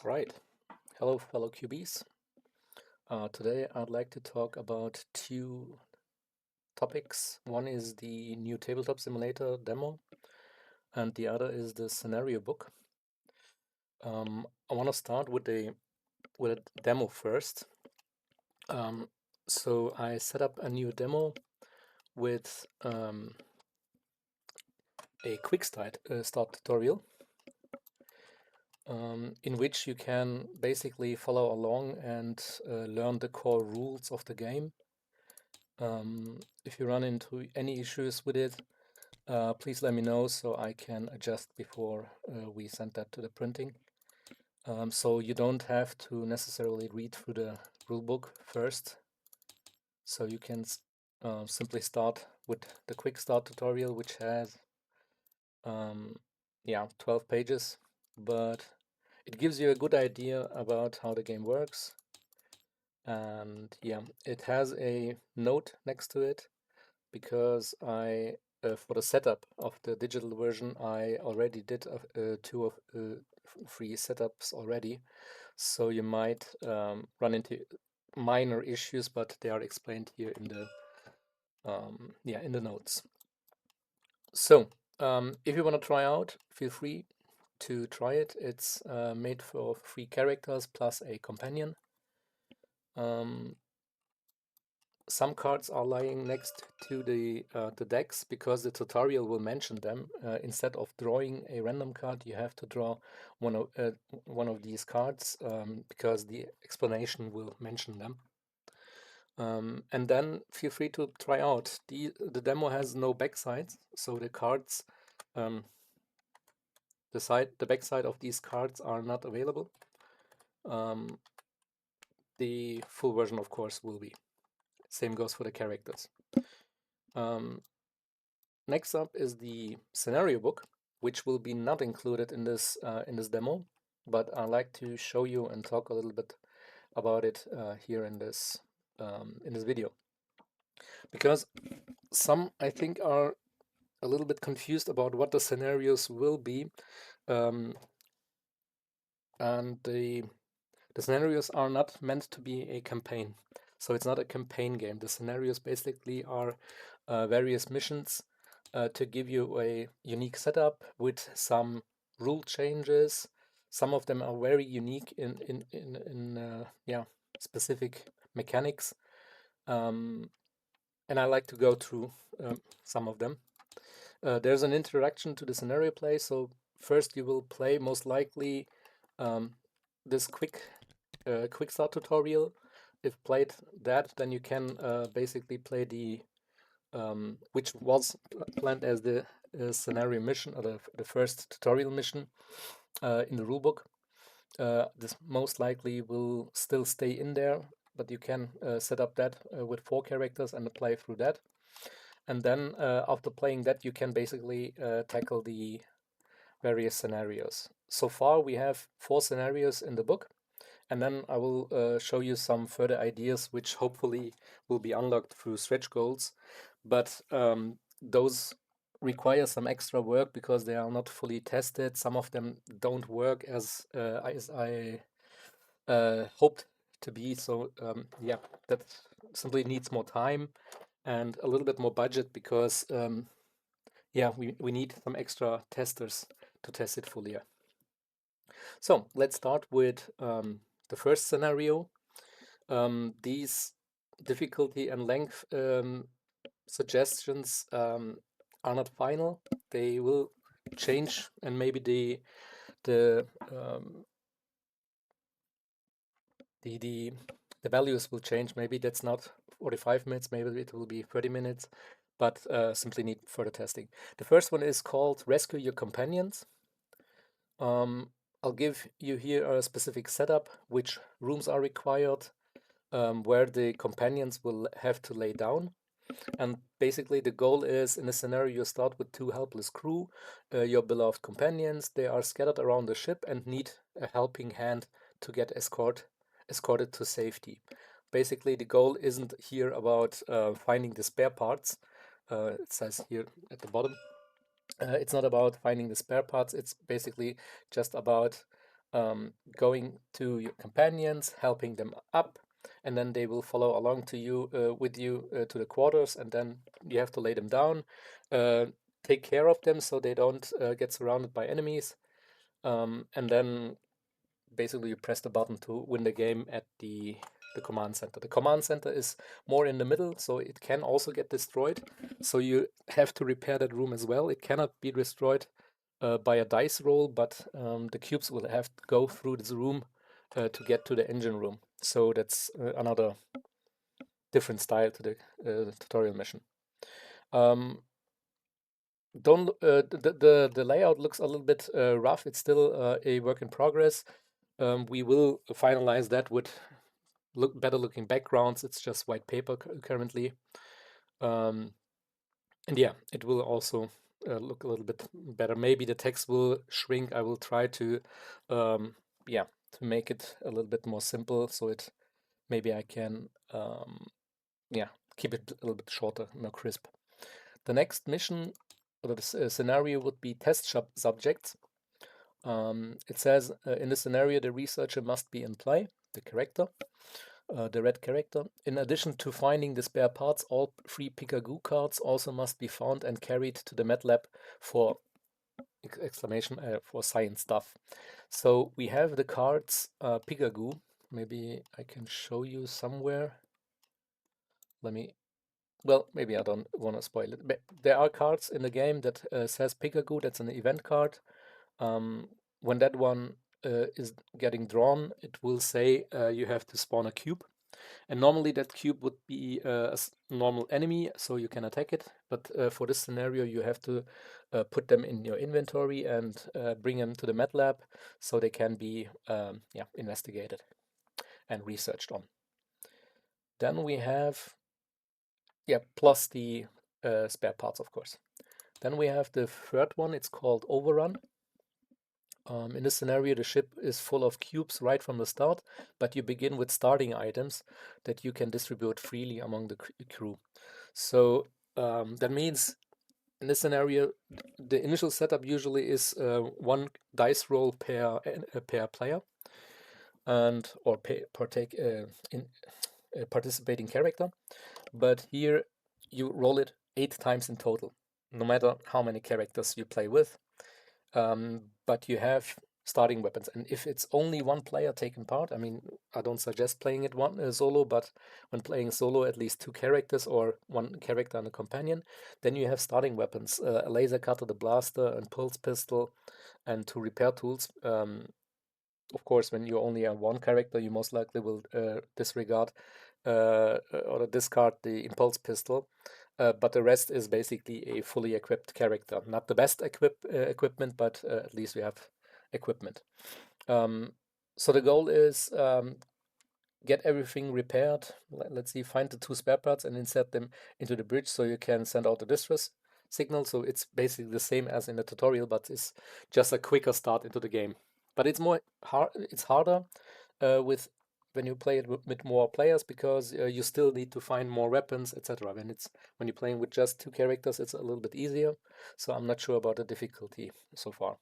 Right. Hello, fellow QBs. Today I'd like to talk about two topics. One is the new tabletop simulator demo, and the other is the scenario book. I want to start with a demo first. So I set up a new demo with a quick start tutorial. In which you can basically follow along and learn the core rules of the game. If you run into any issues with it, please let me know so I can adjust before we send that to the printing. So you don't have to necessarily read through the rulebook first. So you can simply start with the quick start tutorial, which has 12 pages, but it gives you a good idea about how the game works. And yeah, it has a note next to it because I for the setup of the digital version I already did two of three setups already, so you might run into minor issues, but they are explained here in the in the notes. So if you want to try out, feel free to try it. It's made for 3 characters plus a companion. Some cards are lying next to the decks because the tutorial will mention them. Instead of drawing a random card, you have to draw one of these cards because the explanation will mention them. And then feel free to try out. The demo has no backsides, so the cards, the backside of these cards are not available. The full version, of course, will be. Same goes for the characters. Next up is the scenario book, which will be not included in this demo, but I'd like to show you and talk a little bit about it here in this video, because some I think are a little bit confused about what the scenarios will be, and the scenarios are not meant to be a campaign. So it's not a campaign game. The scenarios basically are various missions to give you a unique setup with some rule changes. Some of them are very unique in specific mechanics, and I like to go through some of them. There's an introduction to the scenario play. So first you will play most likely this quick start tutorial. If played that, then you can basically play the which was planned as the scenario mission, or the first tutorial mission in the rulebook. This most likely will still stay in there, but you can set up that with 4 characters and play through that. And then after playing that, you can basically tackle the various scenarios. So far we have 4 scenarios in the book, and then I will show you some further ideas which hopefully will be unlocked through stretch goals. But those require some extra work because they are not fully tested. Some of them don't work as I hoped to be. So that simply needs more time and a little bit more budget because we need some extra testers to test it fully. So let's start with the first scenario. These difficulty and length suggestions are not final. They will change, and maybe the values will change. Maybe that's not 45 minutes, maybe it will be 30 minutes, but simply need further testing. The first one is called Rescue Your Companions. I'll give you here a specific setup, which rooms are required, where the companions will have to lay down. And basically the goal is, in a scenario, you start with 2 helpless crew, your beloved companions. They are scattered around the ship and need a helping hand to get escorted to safety. Basically the goal isn't here about finding the spare parts. It says here at the bottom. It's not about finding the spare parts. It's basically just about going to your companions, helping them up, and then they will follow along to you with you to the quarters, and then you have to lay them down, take care of them so they don't get surrounded by enemies, and then basically you press the button to win the game at the command center. The command center is more in the middle, so it can also get destroyed. So you have to repair that room as well. It cannot be destroyed by a dice roll, but the cubes will have to go through this room to get to the engine room. So that's another different style to the tutorial mission. The layout looks a little bit rough. It's still a work in progress. We will finalize that with better looking backgrounds. It's just white paper currently. And yeah, it will also look a little bit better. Maybe the text will shrink. I will try to, yeah, to make it a little bit more simple. So it maybe I can, yeah, keep it a little bit shorter, more crisp. The next mission or the scenario would be test subjects. It says in the scenario the researcher must be in play, the character. The red character. In addition to finding the spare parts, all 3 Picagoo cards also must be found and carried to the med lab for for science stuff. So we have the cards Picagoo. Maybe I can show you somewhere. Maybe I don't want to spoil it. But there are cards in the game that says Picagoo. That's an event card. When that one is getting drawn, it will say you have to spawn a cube. And normally that cube would be a normal enemy, so you can attack it. But for this scenario, you have to put them in your inventory and bring them to the med lab so they can be investigated and researched on. Then we have, plus the spare parts, of course. Then we have the third one. It's called Overrun. In this scenario, the ship is full of cubes right from the start, but you begin with starting items that you can distribute freely among the crew. So that means in this scenario, the initial setup usually is 1 dice roll per player and or partake in participating character. But here you roll it 8 times in total, no matter how many characters you play with. But you have starting weapons, and if it's only 1 player taking part, I mean, I don't suggest playing it solo, but when playing solo, at least 2 characters or 1 character and a companion, then you have starting weapons, a laser cutter, the blaster, and pulse pistol, and 2 repair tools. Of course, when you only have 1 character, you most likely will disregard or discard the impulse pistol. But the rest is basically a fully equipped character. Not the best equipment, but at least we have equipment. So the goal is get everything repaired. Let's see, find the 2 spare parts and insert them into the bridge so you can send out the distress signal. So it's basically the same as in the tutorial, but it's just a quicker start into the game. But it's harder with when you play it with more players, because you still need to find more weapons, etc. When you're playing with just 2 characters, it's a little bit easier. So I'm not sure about the difficulty so far.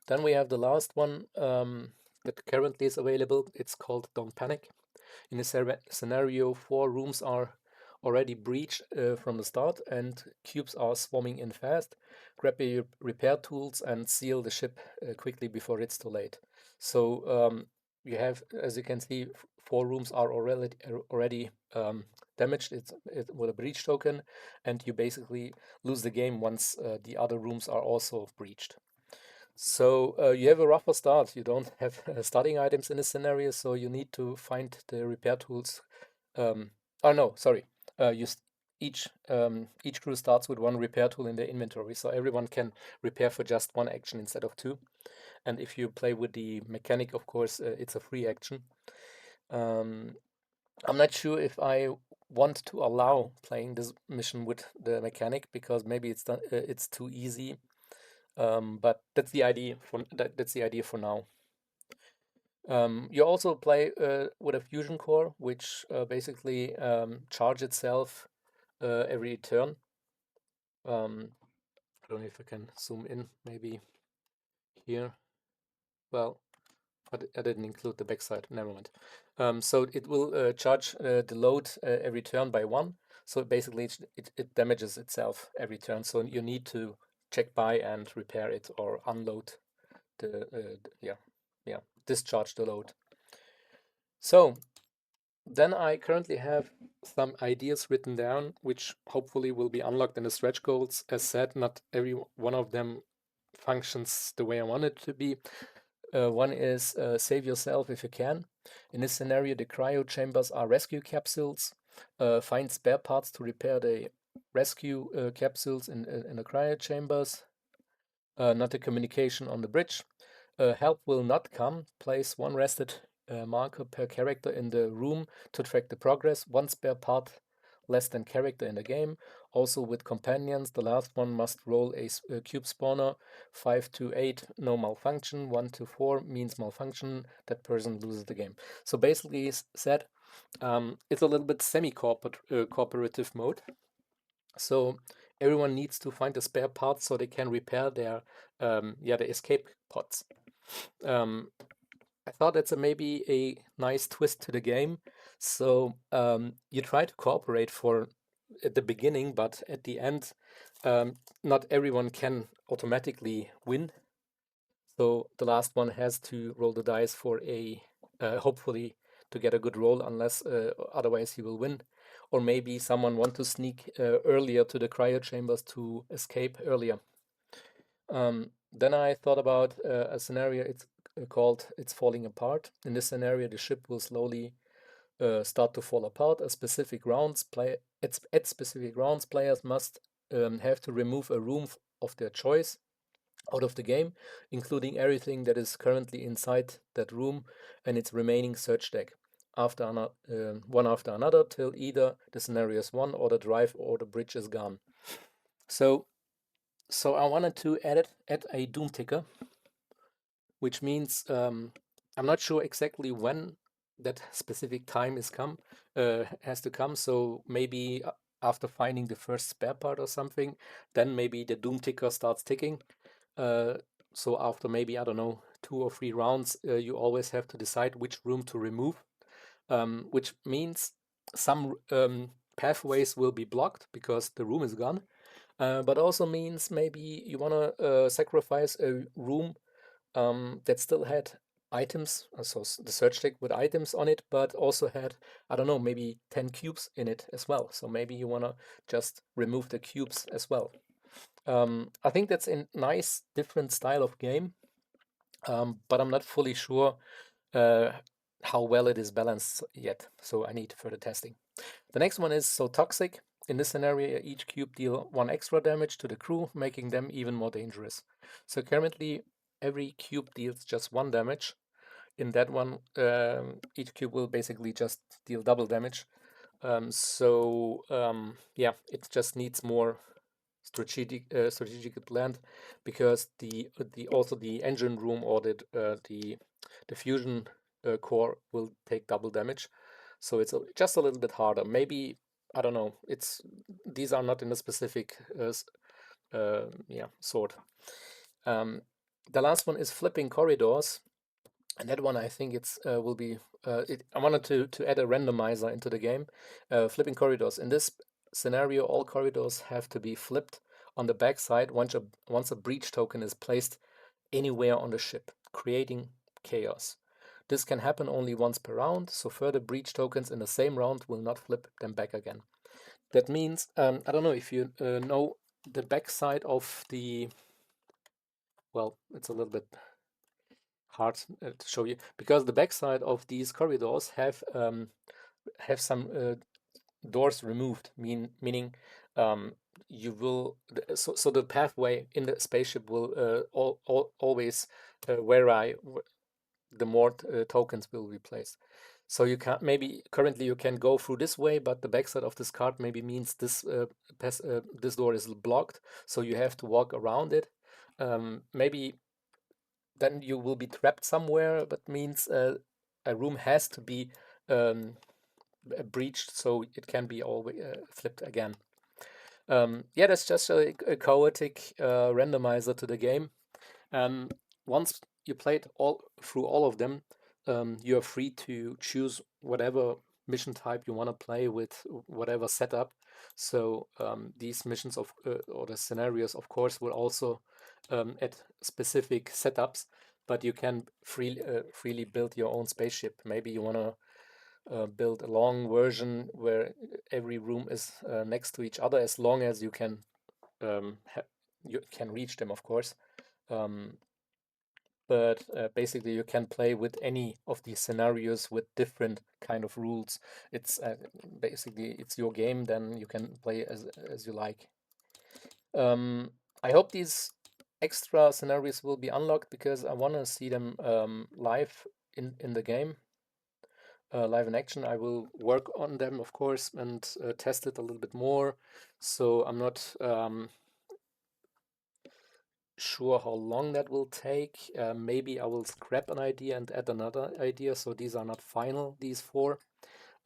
Then we have the last one that currently is available. It's called Don't Panic. In this scenario, 4 rooms are already breached from the start, and cubes are swarming in fast. Grab your repair tools and seal the ship quickly before it's too late. So you have, as you can see, 4 rooms are already damaged. It's with a breach token, and you basically lose the game once the other rooms are also breached. So you have a rougher start. You don't have starting items in this scenario, so you need to find the repair tools. Each crew starts with 1 repair tool in their inventory, so everyone can repair for just 1 action instead of 2. And if you play with the mechanic, of course, it's a free action. I'm not sure if I want to allow playing this mission with the mechanic, because maybe it's too easy. But that's the idea for now. You also play with a fusion core, which basically charge itself every turn. I don't know if I can zoom in, maybe here. well, I didn't include the backside, never mind. So it will charge the load every turn by 1. So basically it damages itself every turn. So you need to check by and repair it or unload discharge the load. So then I currently have some ideas written down, which hopefully will be unlocked in the stretch goals. As said, not every one of them functions the way I want it to be. One is save yourself if you can. In this scenario, the cryo chambers are rescue capsules. Find spare parts to repair the rescue capsules in the cryo chambers. Not a communication on the bridge. Help will not come. Place one rested marker per character in the room to track the progress. One spare part less than character in the game. Also with companions, the last one must roll a cube spawner. 5 to 8, no malfunction. 1 to 4 means malfunction. That person loses the game. So basically said, it's a little bit semi-cooperative mode. So everyone needs to find a spare part so they can repair their the escape pods. I thought that's maybe a nice twist to the game. So you try to cooperate at the beginning, but at the end, not everyone can automatically win. So the last one has to roll the dice for hopefully to get a good roll, unless otherwise he will win. Or maybe someone want to sneak earlier to the cryo chambers to escape earlier. Then I thought about a scenario. It's called "It's Falling Apart." In this scenario, the ship will slowly start to fall apart. At specific rounds, players must have to remove a room of their choice out of the game, including everything that is currently inside that room and its remaining search deck, one after another, till either the scenario is won or the drive or the bridge is gone. So I wanted to add a doom ticker, which means I'm not sure exactly when that specific time has to come. So maybe after finding the first spare part or something, then maybe the doom ticker starts ticking. So after maybe, I don't know, 2 or 3 rounds, you always have to decide which room to remove, which means some pathways will be blocked because the room is gone. But also means maybe you want to sacrifice a room that still had items, so the search deck with items on it, but also had, I don't know, maybe 10 cubes in it as well. So maybe you want to just remove the cubes as well. I think that's a nice different style of game, but I'm not fully sure how well it is balanced yet. So I need further testing. The next one is So Toxic. In this scenario, each cube deal 1 extra damage to the crew, making them even more dangerous. So currently, every cube deals just 1 damage. In that one, each cube will basically just deal double damage. It just needs more strategic planned, because the engine room or the fusion core will take double damage. So it's just a little bit harder. Maybe, I don't know. These are not in a specific sort. The last one is Flipping Corridors, and that one I think will be. I wanted to add a randomizer into the game. Flipping Corridors. In this scenario, all corridors have to be flipped on the backside once a breach token is placed anywhere on the ship, creating chaos. This can happen only once per round, so further breach tokens in the same round will not flip them back again. That means, I don't know if you know the backside of the. Well, it's a little bit hard to show you, because the backside of these corridors have some doors removed, meaning you will so the pathway in the spaceship will always the more tokens will be placed. So you can't, maybe currently you can go through this way, but the backside of this card maybe means this door is blocked, so you have to walk around it. Maybe then you will be trapped somewhere, but means a room has to be breached so it can be always flipped again. That's just a chaotic randomizer to the game. Once you played through all of them, you are free to choose whatever mission type you want to play with, whatever setup. So these missions or the scenarios, of course, will also add specific setups, but you can freely build your own spaceship. Maybe you want to build a long version where every room is next to each other, as long as you can reach them, of course. But basically you can play with any of these scenarios with different kind of rules. It's basically it's your game, then you can play as you like. I hope these extra scenarios will be unlocked because I want to see them live in the game, live in action. I will work on them, of course, and test it a little bit more. So I'm not sure how long that will take. Maybe I will scrap an idea and add another idea. So these are not final, these four,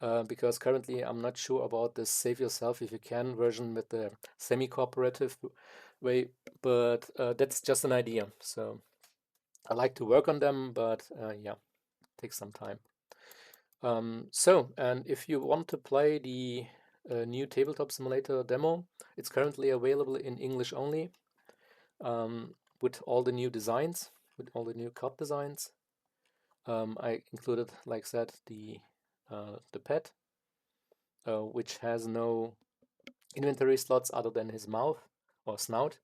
because currently I'm not sure about the save yourself if you can version with the semi-cooperative way, but that's just an idea. So I like to work on them, but yeah, takes some time. And if you want to play the new Tabletop Simulator demo, it's currently available in English only. With all the new designs, with all the new card designs. I included, like I said, the pet, which has no inventory slots other than his mouth or snout.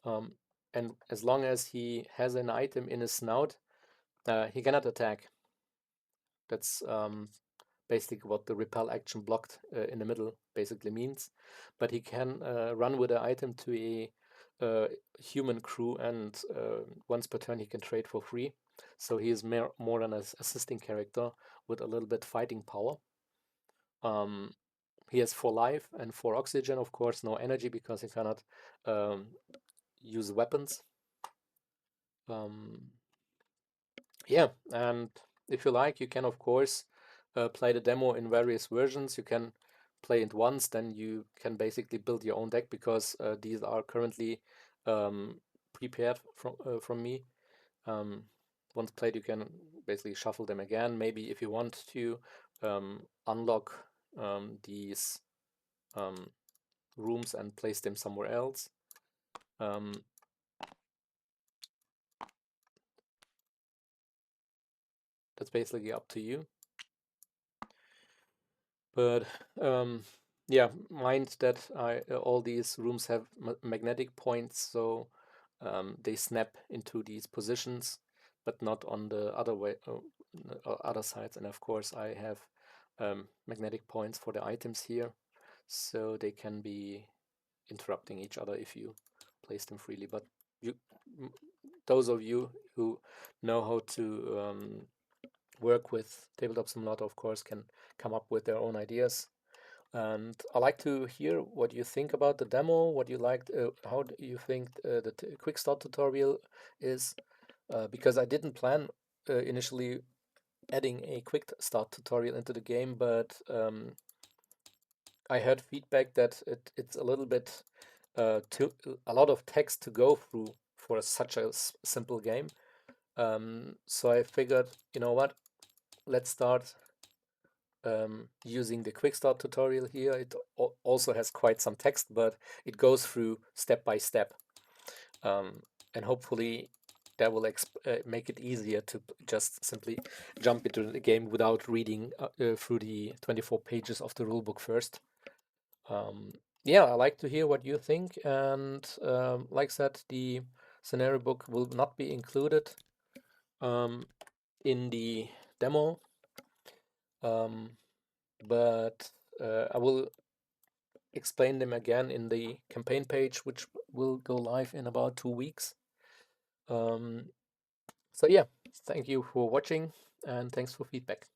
And as long as he has an item in his snout, he cannot attack. That's basically what the repel action blocked in the middle basically means. But he can run with the item to a human crew, and once per turn he can trade for free. So he is more than an assisting character with a little bit fighting power. He has 4 life and 4 oxygen, of course, no energy because he cannot use weapons. Yeah, and if you like, you can, of course, play the demo in various versions. You can play it once, then you can basically build your own deck because these are currently prepared from me. Once played, you can basically shuffle them again. Maybe if you want to unlock these rooms and place them somewhere else. That's basically up to you. But yeah, mind that all these rooms have magnetic points, so they snap into these positions, but not on the other way, other sides. And of course, I have magnetic points for the items here, so they can be interrupting each other if you place them freely. But those of you who know how to work with Tabletop Simulator, of course, can come up with their own ideas. And I like to hear what you think about the demo, what you liked, how do you think the quick start tutorial is, because I didn't plan initially adding a quick start tutorial into the game, but I heard feedback that it's a little bit a lot of text to go through for such a simple game. So I figured, you know what, let's start using the quick start tutorial here. It also has quite some text, but it goes through step by step. And hopefully that will make it easier to just simply jump into the game without reading through the 24 pages of the rulebook first. Yeah, I like to hear what you think. And like I said, the scenario book will not be included in the demo. But I will explain them again in the campaign page, which will go live in about 2 weeks. So yeah, thank you for watching and thanks for feedback.